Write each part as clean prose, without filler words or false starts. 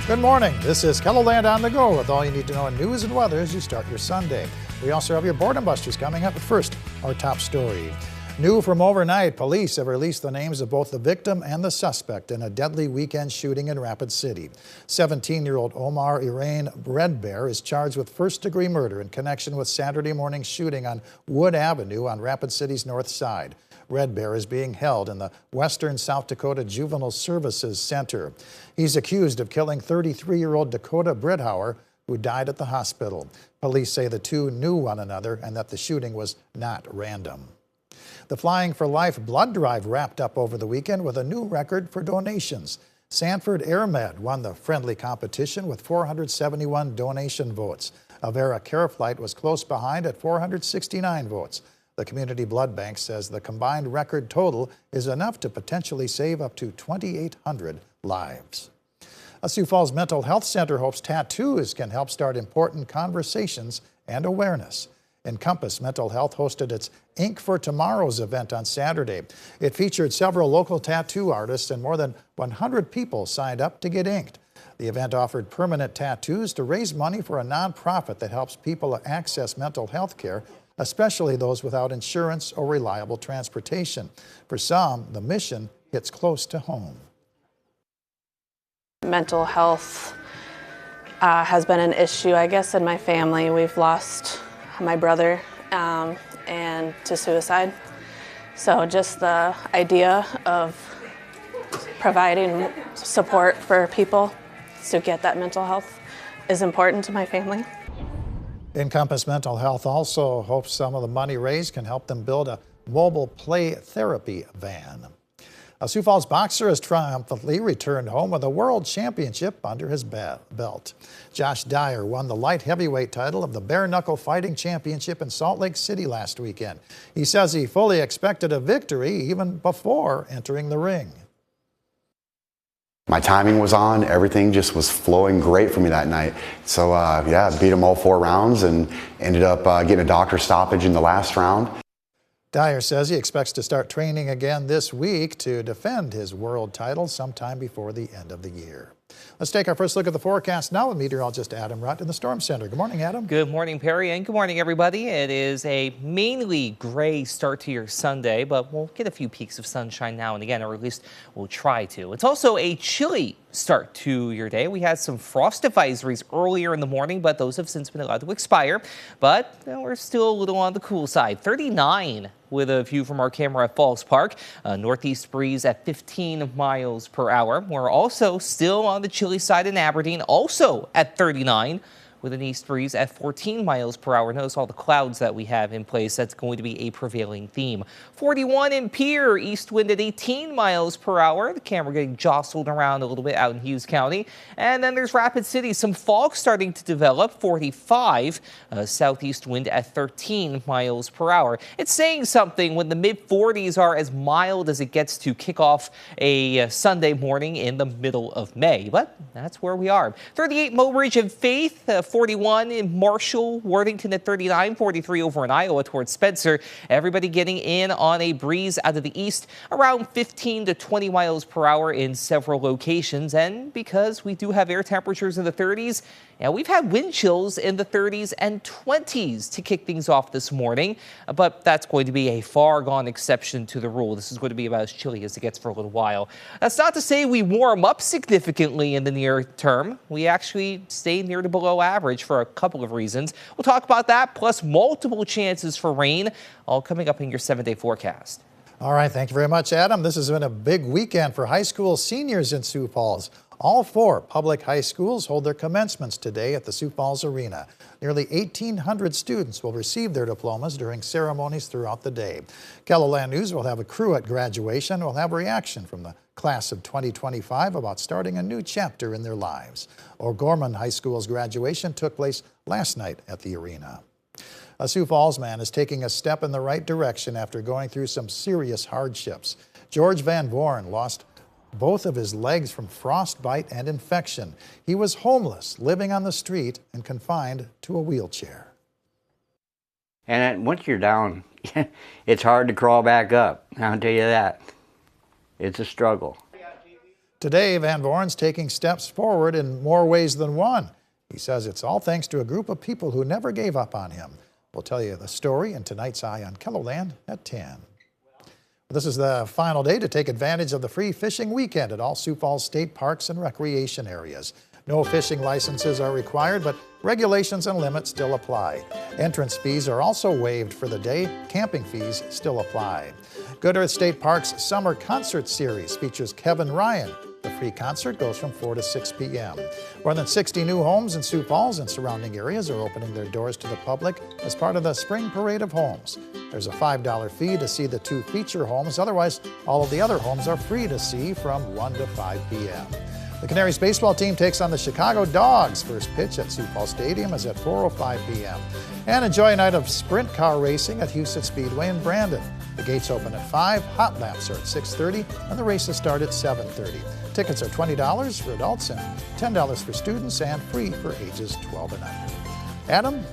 Good morning. This is KELOLAND on the go with all you need to know in news and weather as you start your Sunday. We also have your Boredom Busters coming up, but first, our top story. New from overnight, police have released the names of both the victim and the suspect in a deadly weekend shooting in Rapid City. 17-year-old Omar Irain Red Bear is charged with first-degree murder in connection with Saturday morning's shooting on Wood Avenue on Rapid City's north side. Red Bear is being held in the Western South Dakota Juvenile Services Center. He's accused of killing 33-year-old Dakota Bridhauer, who died at the hospital. Police say the two knew one another and that the shooting was not random. The Flying for Life blood drive wrapped up over the weekend with a new record for donations. Sanford AirMed won the friendly competition with 471 donation votes. Avera CareFlight was close behind at 469 votes. The community blood bank says the combined record total is enough to potentially save up to 2,800 lives. A Sioux Falls Mental Health Center hopes tattoos can help start important conversations and awareness. Encompass Mental Health hosted its Ink for Tomorrow's event on Saturday. It featured several local tattoo artists and more than 100 people signed up to get inked. The event offered permanent tattoos to raise money for a nonprofit that helps people access mental health care, especially those without insurance or reliable transportation. For some, the mission hits close to home. Mental health has been an issue, I guess, in my family. We've lost my brother and to suicide. So just the idea of providing support for people to get that mental health is important to my family. Encompass Mental Health also hopes some of the money raised can help them build a mobile play therapy van. A Sioux Falls boxer has triumphantly returned home with a world championship under his belt. Josh Dyer won the light heavyweight title of the Bare Knuckle Fighting Championship in Salt Lake City last weekend. He says he fully expected a victory even before entering the ring. My timing was on, everything just was flowing great for me that night. So yeah, beat him all 4 rounds and ended up getting a doctor stoppage in the last round. Dyer says he expects to start training again this week to defend his world title sometime before the end of the year. Let's take our first look at the forecast now with meteorologist Adam Rutt in the Storm Center. Good morning, Adam. Good morning, Perry, and good morning, everybody. It is a mainly gray start to your Sunday, but we'll get a few peaks of sunshine now and again, or at least we'll try to. It's also a chilly start to your day. We had some frost advisories earlier in the morning, but those have since been allowed to expire. But we're still a little on the cool side. 39 with a view from our camera at Falls Park. Northeast breeze at 15 miles per hour. We're also still on the chilly side in Aberdeen, also at 39. With an east breeze at 14 miles per hour. Notice all the clouds that we have in place. That's going to be a prevailing theme. 41 in Pierre, east wind at 18 miles per hour. The camera getting jostled around a little bit out in Hughes County. And then there's Rapid City. Some fog starting to develop. 45, southeast wind at 13 miles per hour. It's saying something when the mid-40s are as mild as it gets to kick off a Sunday morning in the middle of May. But that's where we are. 38 Mobridge and Faith. 41 in Marshall, Worthington at 39, 43 over in Iowa towards Spencer. Everybody getting in on a breeze out of the east, around 15 to 20 miles per hour in several locations. And because we do have air temperatures in the 30s, and we've had wind chills in the 30s and 20s to kick things off this morning, but that's going to be a far gone exception to the rule. This is going to be about as chilly as it gets for a little while. That's not to say we warm up significantly in the near term. We actually stay near to below average for a couple of reasons. We'll talk about that, plus multiple chances for rain, all coming up in your 7-day forecast. All right, thank you very much, Adam. This has been a big weekend for high school seniors in Sioux Falls. All 4 public high schools hold their commencements today at the Sioux Falls Arena. Nearly 1,800 students will receive their diplomas during ceremonies throughout the day. KELOLAND News will have a crew at graduation. We'll have reaction from the class of 2025 about starting a new chapter in their lives. O'Gorman High School's graduation took place last night at the arena. A Sioux Falls man is taking a step in the right direction after going through some serious hardships. George Van Voorn lost both of his legs from frostbite and infection. He was homeless, living on the street, and confined to a wheelchair. And once you're down, it's hard to crawl back up. I'll tell you that. It's a struggle. Today, Van Born's taking steps forward in more ways than one. He says it's all thanks to a group of people who never gave up on him. We'll tell you the story in tonight's Eye on KELOLAND at 10. This is the final day to take advantage of the free fishing weekend at all Sioux Falls state parks and recreation areas. No fishing licenses are required, but regulations and limits still apply. Entrance fees are also waived for the day. Camping fees still apply. Good Earth State Park's Summer Concert Series features Kevin Ryan. The free concert goes from 4 to 6 p.m. More than 60 new homes in Sioux Falls and surrounding areas are opening their doors to the public as part of the Spring Parade of Homes. There's a $5 fee to see the 2 feature homes. Otherwise, all of the other homes are free to see from 1 to 5 p.m. The Canaries baseball team takes on the Chicago Dogs. First pitch at Sioux Falls Stadium is at 4:05 p.m. And enjoy a night of sprint car racing at Houston Speedway in Brandon. The gates open at 5, hot laps are at 6:30, and the races start at 7:30. Tickets are $20 for adults and $10 for students and free for ages 12 and under. Adam?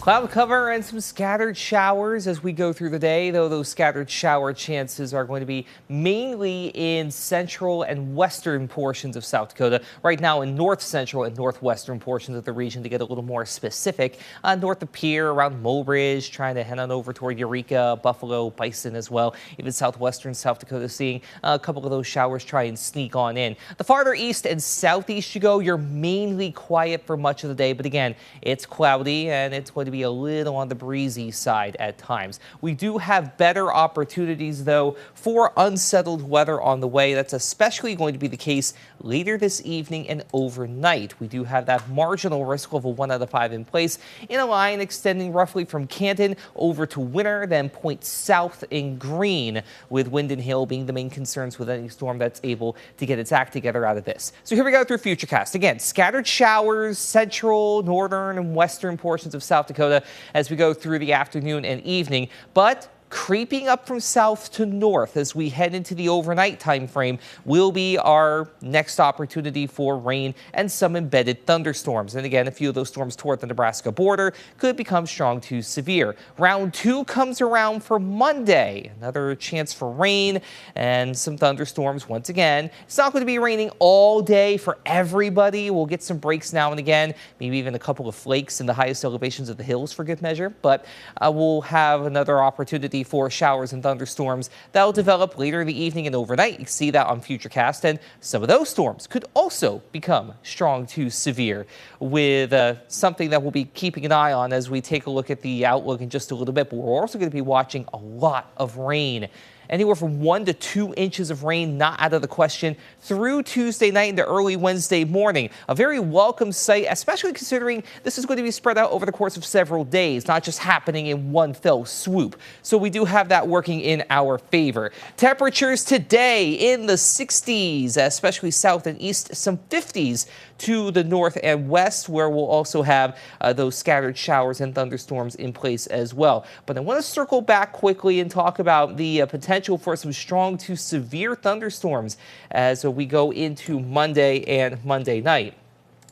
Cloud cover and some scattered showers as we go through the day, though those scattered shower chances are going to be mainly in central and western portions of South Dakota. Right now in north central and northwestern portions of the region, to get a little more specific. North of Pierre, around Mobridge, trying to head on over toward Eureka, Buffalo, Bison as well. Even southwestern South Dakota seeing a couple of those showers try and sneak on in. The farther east and southeast you go, you're mainly quiet for much of the day. But again, it's cloudy and it's going to be a little on the breezy side at times. We do have better opportunities, though, for unsettled weather on the way. That's especially going to be the case later this evening and overnight. We do have that marginal risk level 1 out of 5 in place in a line extending roughly from Canton over to Winter, then points south in green, with wind and hail being the main concerns with any storm that's able to get its act together out of this. So here we go through Futurecast. Again, scattered showers, central, northern, and western portions of South Dakota as we go through the afternoon and evening, but creeping up from south to north as we head into the overnight time frame will be our next opportunity for rain and some embedded thunderstorms. And again, a few of those storms toward the Nebraska border could become strong to severe. Round 2 comes around for Monday. Another chance for rain and some thunderstorms once again. It's not going to be raining all day for everybody. We'll get some breaks now and again, maybe even a couple of flakes in the highest elevations of the hills for good measure. But we'll have another opportunity for showers and thunderstorms that'll develop later in the evening and overnight. You see that on Futurecast, and some of those storms could also become strong to severe, with something that we'll be keeping an eye on as we take a look at the outlook in just a little bit. But we're also going to be watching a lot of rain. Anywhere from 1 to 2 inches of rain not out of the question through Tuesday night into early Wednesday morning. A very welcome sight, especially considering this is going to be spread out over the course of several days, not just happening in one fell swoop. So we do have that working in our favor. Temperatures today in the 60s, especially south and east, some 50s to the north and west, where we'll also have those scattered showers and thunderstorms in place as well. But I want to circle back quickly and talk about the potential for some strong to severe thunderstorms as we go into Monday and Monday night,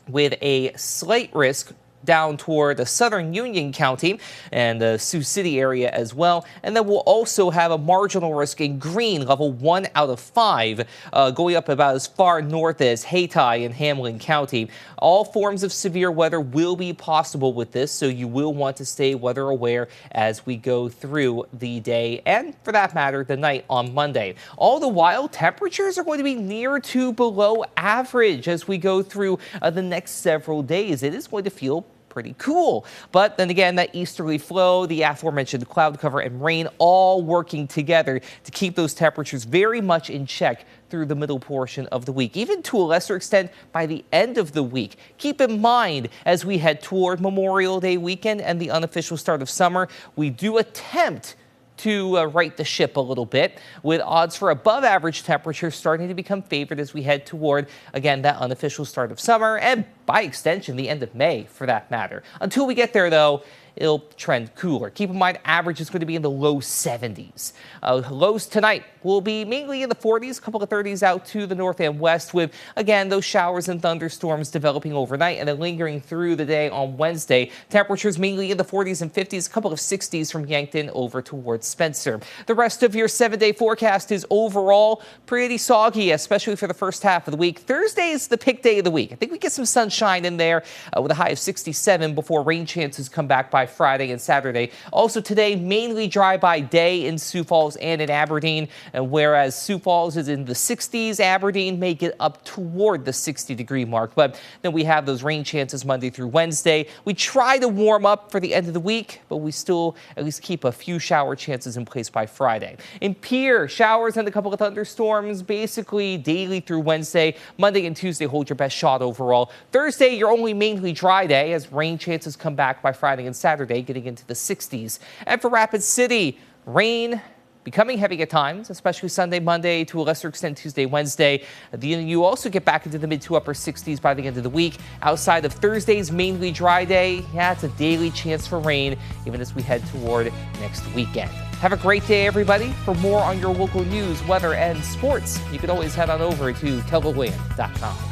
with a slight risk down toward the southern Union County and the Sioux City area as well. And then we'll also have a marginal risk in green, level 1 out of 5, going up about as far north as Hayti and Hamlin County. All forms of severe weather will be possible with this, so you will want to stay weather aware as we go through the day and, for that matter, the night on Monday. All the while, temperatures are going to be near to below average as we go through the next several days. It is going to feel pretty cool. But then again, that easterly flow, the aforementioned cloud cover and rain all working together to keep those temperatures very much in check through the middle portion of the week, even to a lesser extent by the end of the week. Keep in mind, as we head toward Memorial Day weekend and the unofficial start of summer, we do attempt to right the ship a little bit, with odds for above average temperatures starting to become favored as we head toward, again, that unofficial start of summer and by extension the end of May for that matter. Until we get there, though, it'll trend cooler. Keep in mind, average is going to be in the low 70s. Lows tonight will be mainly in the 40s, a couple of 30s out to the north and west, with, again, those showers and thunderstorms developing overnight and then lingering through the day on Wednesday. Temperatures mainly in the 40s and 50s, a couple of 60s from Yankton over towards Spencer. The rest of your 7-day forecast is overall pretty soggy, especially for the first half of the week. Thursday is the pick day of the week. I think we get some sunshine in there with a high of 67 before rain chances come back by Friday and Saturday. Also today, mainly dry by day in Sioux Falls and in Aberdeen, and whereas Sioux Falls is in the 60s, Aberdeen may get up toward the 60-degree mark. But then we have those rain chances Monday through Wednesday. We try to warm up for the end of the week, but we still at least keep a few shower chances in place by Friday. In Pierre, showers and a couple of thunderstorms basically daily through Wednesday. Monday and Tuesday hold your best shot overall. Thursday, your only mainly dry day as rain chances come back by Friday and Saturday, getting into the 60s. And for Rapid City, rain becoming heavy at times, especially Sunday, Monday, to a lesser extent Tuesday, Wednesday. You also get back into the mid to upper 60s by the end of the week. Outside of Thursday's mainly dry day, yeah, it's a daily chance for rain, even as we head toward next weekend. Have a great day, everybody. For more on your local news, weather, and sports, you can always head on over to KELOLAND.com.